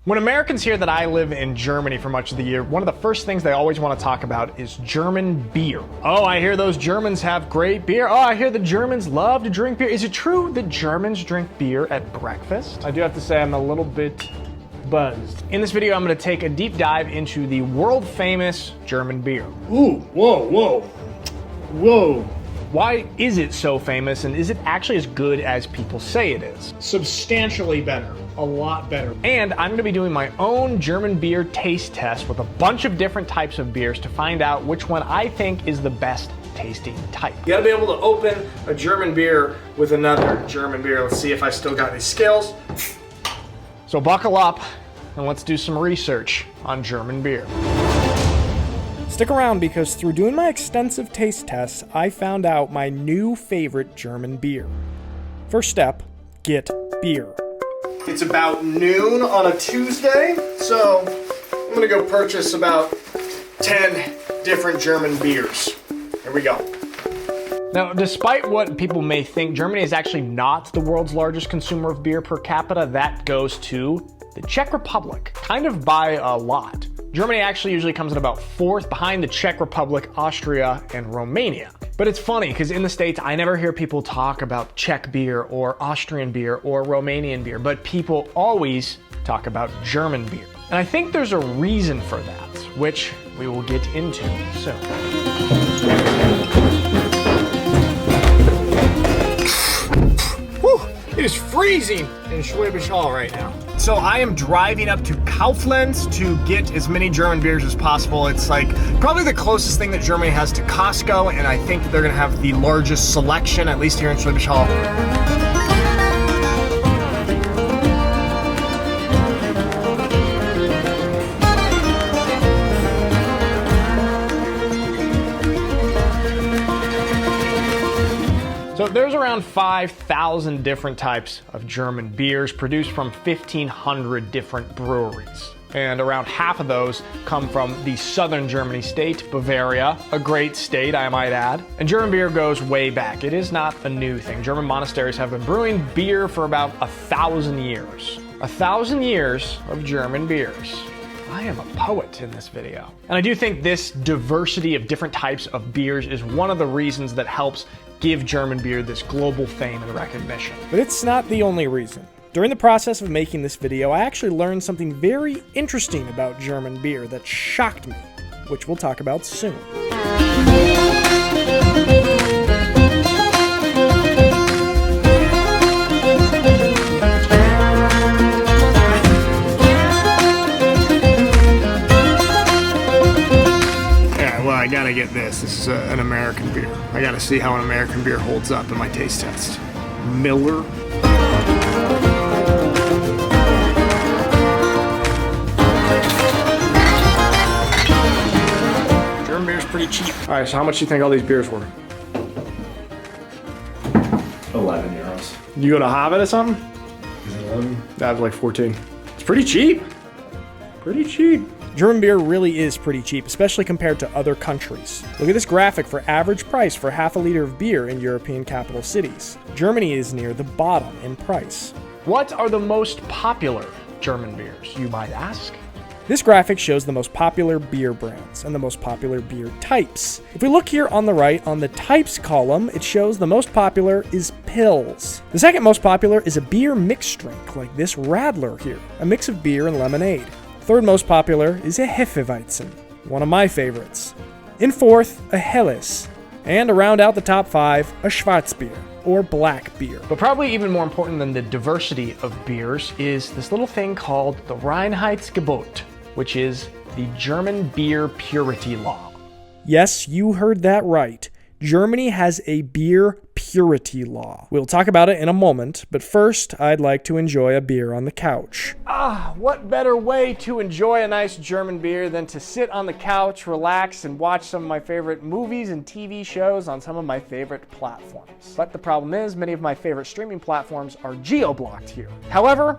When Americans hear that I live in Germany for much of the year, one of the first things they always want to talk about is German beer. Oh, I hear those Germans have great beer. Oh, I hear the Germans love to drink beer. Is it true that Germans drink beer at breakfast? I do have to say I'm a little bit buzzed. In this video, I'm going to take a deep dive into the world famous German beer. Ooh, whoa. Why is it so famous, and is it actually as good as people say it is? Substantially better. A lot better. And I'm going to be doing my own German beer taste test with a bunch of different types of beers to find out which one I think is the best tasting type. You gotta be able to open a German beer with another German beer. Let's see if I still got these skills. So buckle up and let's do some research on German beer. Stick around because through doing my extensive taste tests, I found out my new favorite German beer. First step, get beer. It's about noon on a Tuesday, so I'm gonna go purchase about 10 different German beers. Here we go. Now, despite what people may think, Germany is actually not the world's largest consumer of beer per capita. That goes to the Czech Republic, kind of by a lot. Germany actually usually comes in about fourth behind the Czech Republic, Austria, and Romania. But it's funny because in the States, I never hear people talk about Czech beer or Austrian beer or Romanian beer, but people always talk about German beer. And I think there's a reason for that, which we will get into soon. Whew, it is freezing in Schwäbisch Hall right now. So I am driving up to Kaufland's to get as many German beers as possible. It's like probably the closest thing that Germany has to Costco, and I think they're gonna have the largest selection, at least here in Schwäbisch Hall. So there's around 5,000 different types of German beers produced from 1,500 different breweries. And around half of those come from the southern Germany state, Bavaria, a great state, I might add. And German beer goes way back. It is not a new thing. German monasteries have been brewing beer for about 1,000 years. 1,000 years of German beers. I am a poet in this video. And I do think this diversity of different types of beers is one of the reasons that helps give German beer this global fame and recognition. But it's not the only reason. During the process of making this video, I actually learned something very interesting about German beer that shocked me, which we'll talk about soon. I gotta get this. This is an American beer. I gotta see how an American beer holds up in my taste test. Miller. German beer's pretty cheap. All right, so how much do you think all these beers were? 11 euros. You go to Hobbit or something? Is it 11? That was like 14. It's pretty cheap. Pretty cheap. German beer really is pretty cheap, especially compared to other countries. Look at this graphic for average price for half a liter of beer in European capital cities. Germany is near the bottom in price. What are the most popular German beers, you might ask? This graphic shows the most popular beer brands and the most popular beer types. If we look here on the right, on the types column, it shows the most popular is Pils. The second most popular is a beer mixed drink, like this Radler here, a mix of beer and lemonade. Third most popular is a Hefeweizen, one of my favorites. In fourth, a Helles. And to round out the top five, a Schwarzbier, or black beer. But probably even more important than the diversity of beers is this little thing called the Reinheitsgebot, which is the German beer purity law. Yes, you heard that right. Germany has a beer purity law. We'll talk about it in a moment, but first, I'd like to enjoy a beer on the couch. What better way to enjoy a nice German beer than to sit on the couch, relax, and watch some of my favorite movies and TV shows on some of my favorite platforms. But the problem is, many of my favorite streaming platforms are geo-blocked here. However,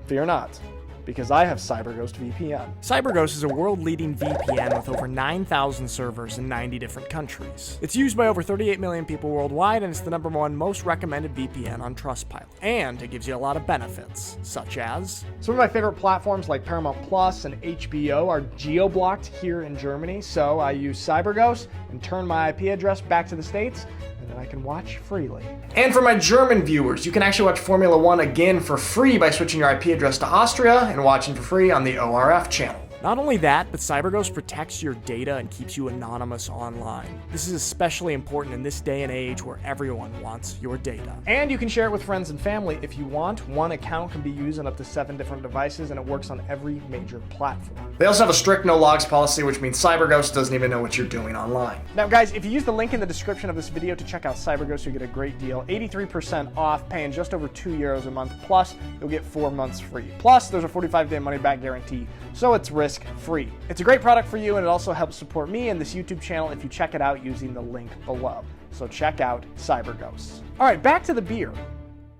fear not. because I have CyberGhost VPN. CyberGhost is a world-leading VPN with over 9,000 servers in 90 different countries. It's used by over 38 million people worldwide, and it's the #1 most recommended VPN on Trustpilot. And it gives you a lot of benefits, such as some of my favorite platforms like Paramount Plus and HBO are geo-blocked here in Germany, so I use CyberGhost and turn my IP address back to the States, and then I can watch freely. And for my German viewers, you can actually watch Formula One again for free by switching your IP address to Austria and watching for free on the ORF channel. Not only that, but CyberGhost protects your data and keeps you anonymous online. This is especially important in this day and age where everyone wants your data. And you can share it with friends and family if you want. One account can be used on up to 7 different devices, and it works on every major platform. They also have a strict no logs policy, which means CyberGhost doesn't even know what you're doing online. Now guys, if you use the link in the description of this video to check out CyberGhost, you get a great deal. 83% off, paying just over €2 a month, plus you'll get 4 months free. Plus, there's a 45-day money-back guarantee, so it's risk-free. It's a great product for you, and it also helps support me and this YouTube channel if you check it out using the link below. So check out CyberGhost. All right, back to the beer.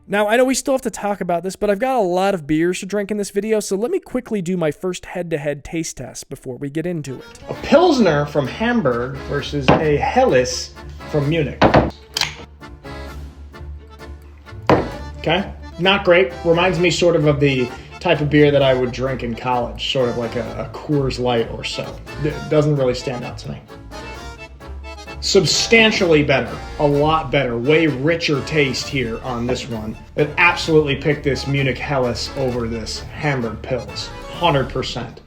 Now, I know we still have to talk about this, but I've got a lot of beers to drink in this video, so let me quickly do my first head-to-head taste test before we get into it. A Pilsner from Hamburg versus a Helles from Munich. Okay, not great. Reminds me sort of the type of beer that I would drink in college, sort of like a Coors Light or so. It doesn't really stand out to me. Substantially better, a lot better, way richer taste here on this one. But absolutely picked this Munich Helles over this Hamburg Pils, 100%.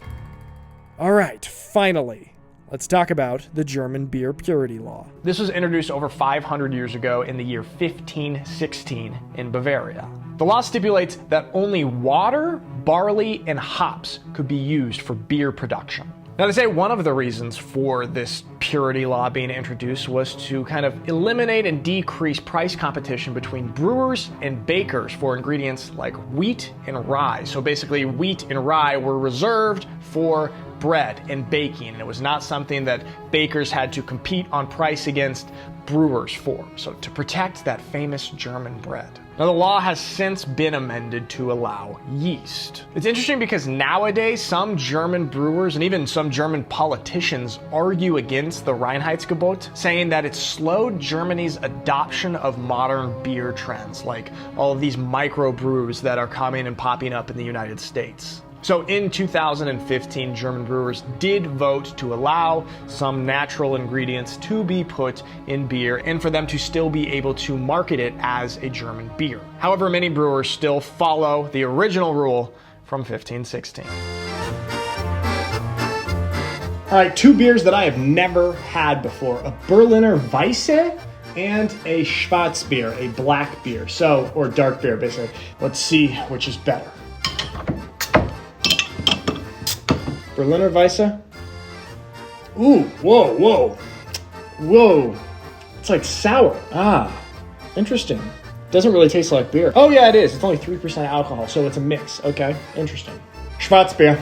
All right, finally, let's talk about the German beer purity law. This was introduced over 500 years ago in the year 1516 in Bavaria. The law stipulates that only water, barley, and hops could be used for beer production. Now, they say one of the reasons for this purity law being introduced was to kind of eliminate and decrease price competition between brewers and bakers for ingredients like wheat and rye. So basically, wheat and rye were reserved for bread and baking, and it was not something that bakers had to compete on price against brewers for. So to protect that famous German bread. Now, the law has since been amended to allow yeast. It's interesting because nowadays some German brewers and even some German politicians argue against the Reinheitsgebot, saying that it slowed Germany's adoption of modern beer trends, like all of these microbrews that are coming and popping up in the United States. So in 2015, German brewers did vote to allow some natural ingredients to be put in beer and for them to still be able to market it as a German beer. However, many brewers still follow the original rule from 1516. All right, 2 beers that I have never had before. A Berliner Weisse and a Schwarzbier, a black beer. So, or dark beer, basically. Let's see which is better. Berliner Weisse. Ooh, whoa. It's like sour. Ah, interesting. Doesn't really taste like beer. Oh yeah, it is. It's only 3% alcohol, so it's a mix. Okay, interesting. Schwarzbier.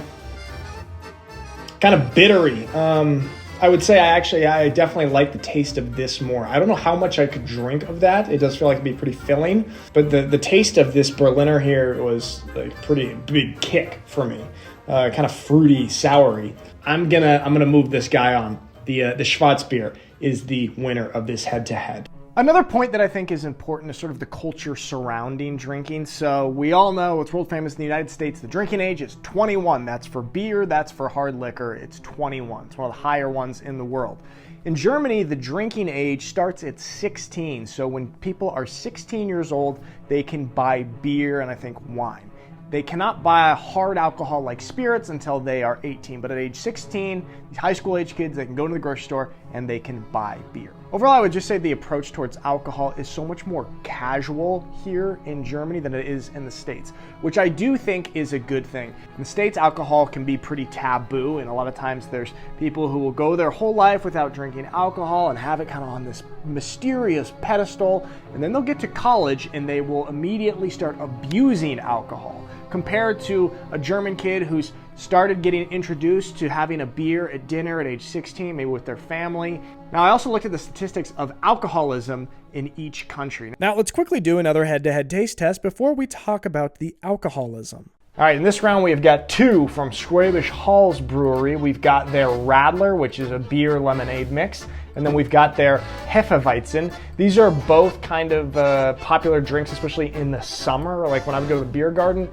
Kind of bittery. I would say I definitely like the taste of this more. I don't know how much I could drink of that. It does feel like it'd be pretty filling, but the taste of this Berliner here was like pretty big kick for me. Kind of fruity, soury. I'm gonna move this guy on. The Schwarzbier is the winner of this head-to-head. Another point that I think is important is sort of the culture surrounding drinking. So we all know it's world famous in the United States. The drinking age is 21. That's for beer, that's for hard liquor. It's 21. It's one of the higher ones in the world. In Germany, the drinking age starts at 16. So when people are 16 years old, they can buy beer and I think wine. They cannot buy hard alcohol like spirits until they are 18, but at age 16, these high school age kids, they can go to the grocery store and they can buy beer. Overall, I would just say the approach towards alcohol is so much more casual here in Germany than it is in the States, which I do think is a good thing. In the States, alcohol can be pretty taboo, and a lot of times there's people who will go their whole life without drinking alcohol and have it kind of on this mysterious pedestal, and then they'll get to college and they will immediately start abusing alcohol. Compared to a German kid who's started getting introduced to having a beer at dinner at age 16, maybe with their family. Now, I also looked at the statistics of alcoholism in each country. Now, let's quickly do another head-to-head taste test before we talk about the alcoholism. All right, in this round, we've got two from Schwäbisch Hall's brewery. We've got their Radler, which is a beer lemonade mix, and then we've got their Hefeweizen. These are both kind of popular drinks, especially in the summer. Like when I would go to the beer garden,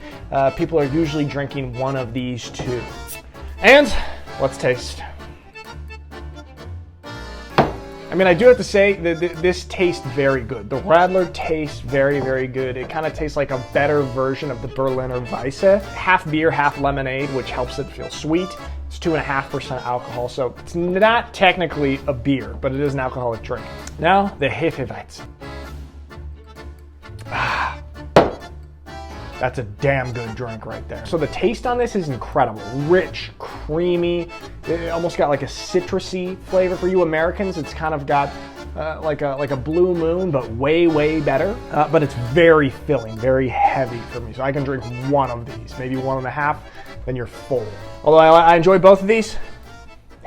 people are usually drinking one of these two. And let's taste. I mean, I do have to say that this tastes very good. The Radler tastes very, very good. It kind of tastes like a better version of the Berliner Weisse. Half beer, half lemonade, which helps it feel sweet. It's 2.5% alcohol, so it's not technically a beer, but it is an alcoholic drink. Now, the Hefeweizen. That's a damn good drink right there. So the taste on this is incredible. Rich, creamy. It almost got like a citrusy flavor. For you Americans, it's kind of got like a blue moon, but way, way better. But it's very filling, very heavy for me. So I can drink one of these, maybe 1.5, then you're full. Although I enjoy both of these,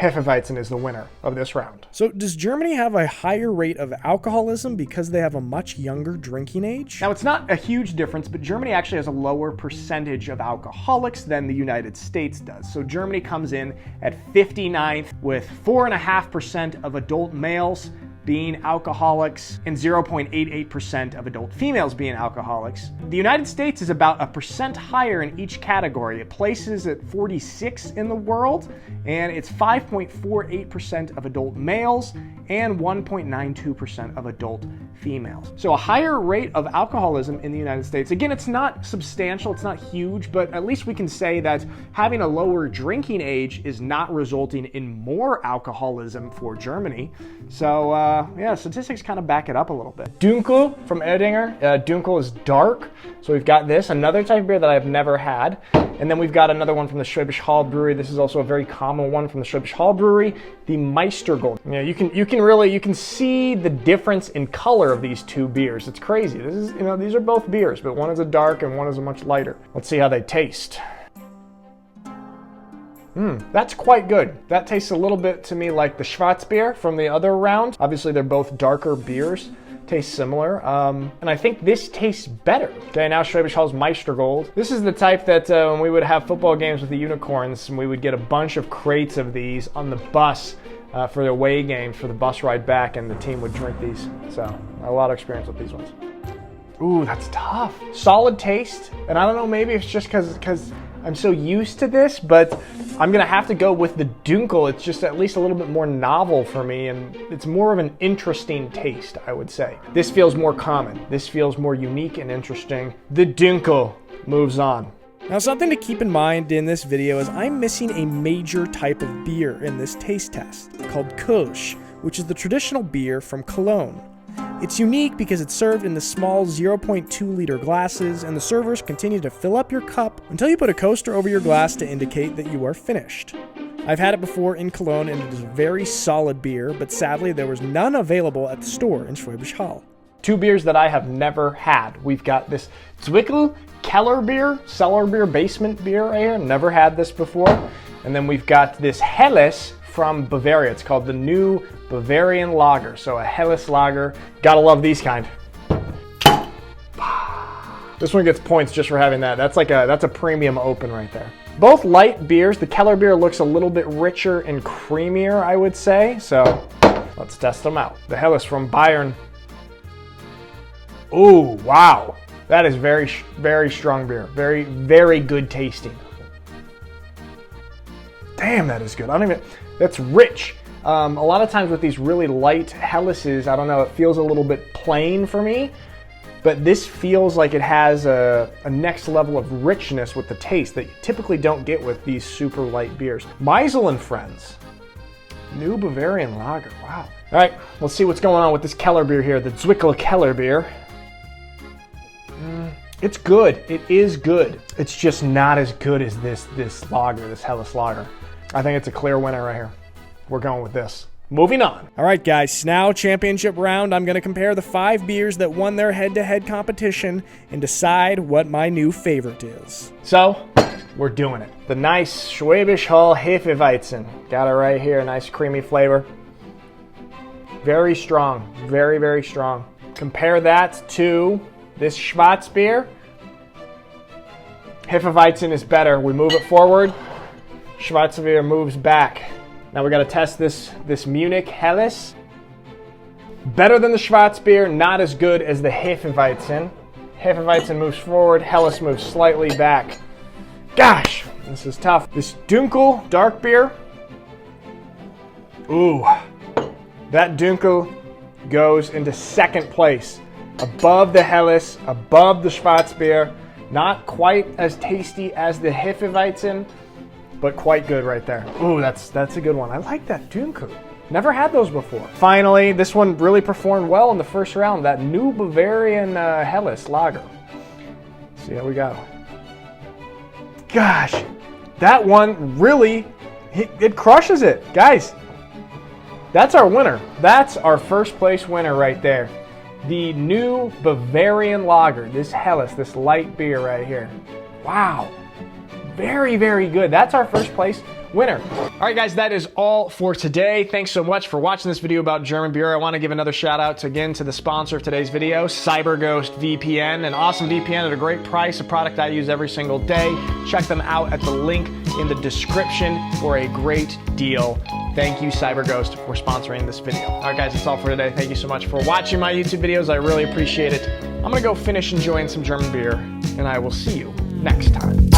Hefeweizen is the winner of this round. So does Germany have a higher rate of alcoholism because they have a much younger drinking age? Now, it's not a huge difference, but Germany actually has a lower percentage of alcoholics than the United States does. So Germany comes in at 59th with 4.5% of adult males being alcoholics and 0.88% of adult females being alcoholics. The United States is about 1% higher in each category. It places at 46 in the world, and it's 5.48% of adult males and 1.92% of adult females. So a higher rate of alcoholism in the United States. Again, it's not substantial, it's not huge, but at least we can say that having a lower drinking age is not resulting in more alcoholism for Germany. So yeah, statistics kind of back it up a little bit. Dunkel from Erdinger. Dunkel is dark. So we've got this, another type of beer that I've never had. And then we've got another one from the Schwäbisch Hall Brewery. This is also a very common one from the Schwäbisch Hall Brewery, the Meistergold. Yeah, you can see the difference in color of these two beers. It's crazy. This is, these are both beers, but one is a dark and one is a much lighter. Let's see how they taste. That's quite good. That tastes a little bit to me like the Schwarzbier from the other round. Obviously, they're both darker beers. Taste similar, and I think this tastes better. Okay, now Schwäbisch Hall's Meistergold. This is the type that when we would have football games with the Unicorns, and we would get a bunch of crates of these on the bus for the away games, for the bus ride back, and the team would drink these. So, a lot of experience with these ones. Ooh, that's tough. Solid taste, and I don't know, maybe it's just because I'm so used to this, but I'm gonna have to go with the Dunkel. It's just at least a little bit more novel for me, and it's more of an interesting taste, I would say. This feels more common. This feels more unique and interesting. The Dunkel moves on. Now, something to keep in mind in this video is I'm missing a major type of beer in this taste test called Kölsch, which is the traditional beer from Cologne. It's unique because it's served in the small 0.2 liter glasses, and the servers continue to fill up your cup until you put a coaster over your glass to indicate that you are finished. I've had it before in Cologne, and it is a very solid beer, but sadly there was none available at the store in Schwäbisch Hall. Two beers that I have never had. We've got this Zwickel Keller beer, cellar beer, basement beer right here. Never had this before. And then we've got this Helles from Bavaria. It's called the New Bavarian Lager. So a Helles Lager. Gotta love these kind. This one gets points just for having that. That's a premium open right there. Both light beers. The Keller beer looks a little bit richer and creamier, I would say. So let's test them out. The Helles from Bayern. Ooh, wow. That is very, very strong beer. Very, very good tasting. Damn, that is good. That's rich. A lot of times with these really light Helleses, I don't know, it feels a little bit plain for me. But this feels like it has a next level of richness with the taste that you typically don't get with these super light beers. Meisel and Friends. New Bavarian Lager, wow. All right, let's see what's going on with this Keller beer here, the Zwickel Keller beer. It's good, it is good. It's just not as good as this lager, this Helles Lager. I think it's a clear winner right here. We're going with this. Moving on. All right, guys, now championship round. I'm going to compare the 5 beers that won their head-to-head competition and decide what my new favorite is. So, we're doing it. The nice Schwäbisch Hall Hefeweizen. Got it right here, nice creamy flavor. Very strong, very, very strong. Compare that to this Schwarzbier. Hefeweizen is better. We move it forward. Schwarzbier moves back. Now we got to test this Munich Helles. Better than the Schwarzbier, not as good as the Hefeweizen. Hefeweizen moves forward. Helles moves slightly back. Gosh, this is tough. This Dunkel dark beer. Ooh, that Dunkel goes into second place. Above the Helles, above the Schwarzbier. Not quite as tasty as the Hefeweizen, but quite good right there. Ooh, that's a good one. I like that Dunkel. Never had those before. Finally, this one really performed well in the first round. That new Bavarian Helles lager. Let's see how we go. Gosh, that one really, it crushes it. Guys, that's our winner. That's our first place winner right there. The new Bavarian lager, this Helles, this light beer right here. Wow. Very, very good. That's our first place winner. All right, guys, that is all for today. Thanks so much for watching this video about German beer. I want to give another shout out again to the sponsor of today's video, CyberGhost VPN, an awesome VPN at a great price, a product I use every single day. Check them out at the link in the description for a great deal. Thank you, CyberGhost, for sponsoring this video. All right, guys, that's all for today. Thank you so much for watching my YouTube videos. I really appreciate it. I'm going to go finish enjoying some German beer, and I will see you next time.